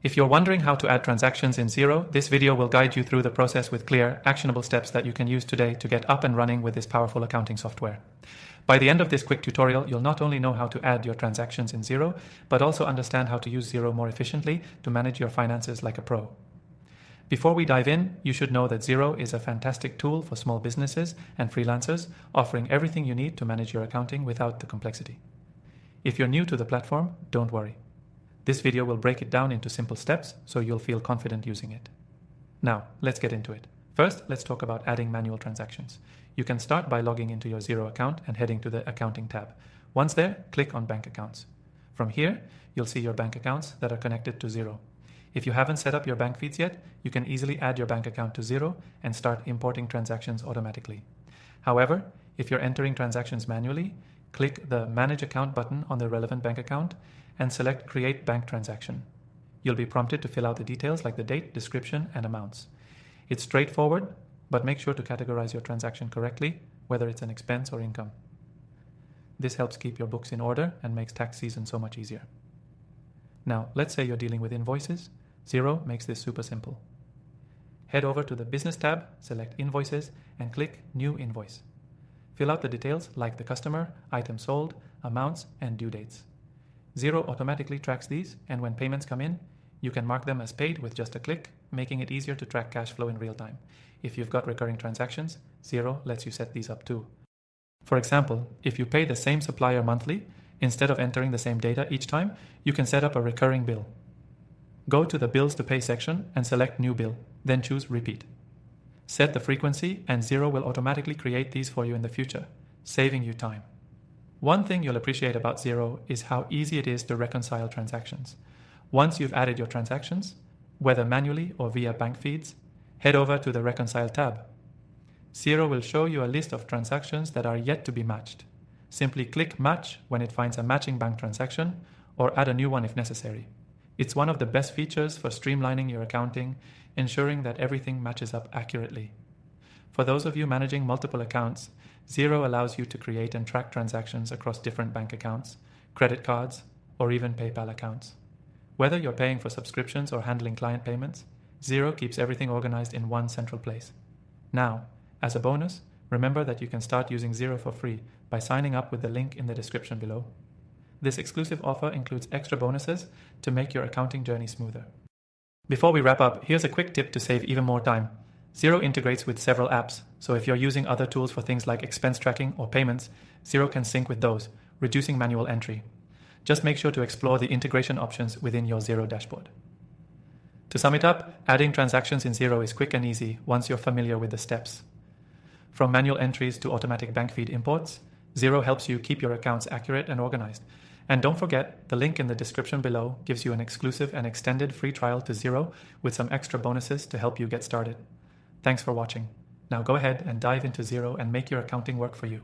If you're wondering how to add transactions in Xero, this video will guide you through the process with clear, actionable steps that you can use today to get up and running with this powerful accounting software. By the end of this quick tutorial, you'll not only know how to add your transactions in Xero, but also understand how to use Xero more efficiently to manage your finances like a pro. Before we dive in, you should know that Xero is a fantastic tool for small businesses and freelancers, offering everything you need to manage your accounting without the complexity. If you're new to the platform, don't worry. This video will break it down into simple steps so you'll feel confident using it. Now, let's get into it. First, let's talk about adding manual transactions. You can start by logging into your Xero account and heading to the Accounting tab. Once there, click on Bank Accounts. From here, you'll see your bank accounts that are connected to Xero. If you haven't set up your bank feeds yet, you can easily add your bank account to Xero and start importing transactions automatically. However, if you're entering transactions manually, click the Manage Account button on the relevant bank account and select Create Bank Transaction. You'll be prompted to fill out the details like the date, description, and amounts. It's straightforward, but make sure to categorize your transaction correctly, whether it's an expense or income. This helps keep your books in order and makes tax season so much easier. Now, let's say you're dealing with invoices. Xero makes this super simple. Head over to the Business tab, select Invoices, and click New Invoice. Fill out the details like the customer, item sold, amounts, and due dates. Xero automatically tracks these, and when payments come in, you can mark them as paid with just a click, making it easier to track cash flow in real time. If you've got recurring transactions, Xero lets you set these up too. For example, if you pay the same supplier monthly, instead of entering the same data each time, you can set up a recurring bill. Go to the Bills to Pay section and select New Bill, then choose Repeat. Set the frequency and Xero will automatically create these for you in the future, saving you time. One thing you'll appreciate about Xero is how easy it is to reconcile transactions. Once you've added your transactions, whether manually or via bank feeds, head over to the Reconcile tab. Xero will show you a list of transactions that are yet to be matched. Simply click Match when it finds a matching bank transaction, or add a new one if necessary. It's one of the best features for streamlining your accounting, ensuring that everything matches up accurately. For those of you managing multiple accounts, Xero allows you to create and track transactions across different bank accounts, credit cards, or even PayPal accounts. Whether you're paying for subscriptions or handling client payments, Xero keeps everything organized in one central place. Now, as a bonus, remember that you can start using Xero for free by signing up with the link in the description below. This exclusive offer includes extra bonuses to make your accounting journey smoother. Before we wrap up, here's a quick tip to save even more time. Xero integrates with several apps, so if you're using other tools for things like expense tracking or payments, Xero can sync with those, reducing manual entry. Just make sure to explore the integration options within your Xero dashboard. To sum it up, adding transactions in Xero is quick and easy once you're familiar with the steps. From manual entries to automatic bank feed imports, Xero helps you keep your accounts accurate and organized. And don't forget, the link in the description below gives you an exclusive and extended free trial to Xero with some extra bonuses to help you get started. Thanks for watching. Now go ahead and dive into Xero and make your accounting work for you.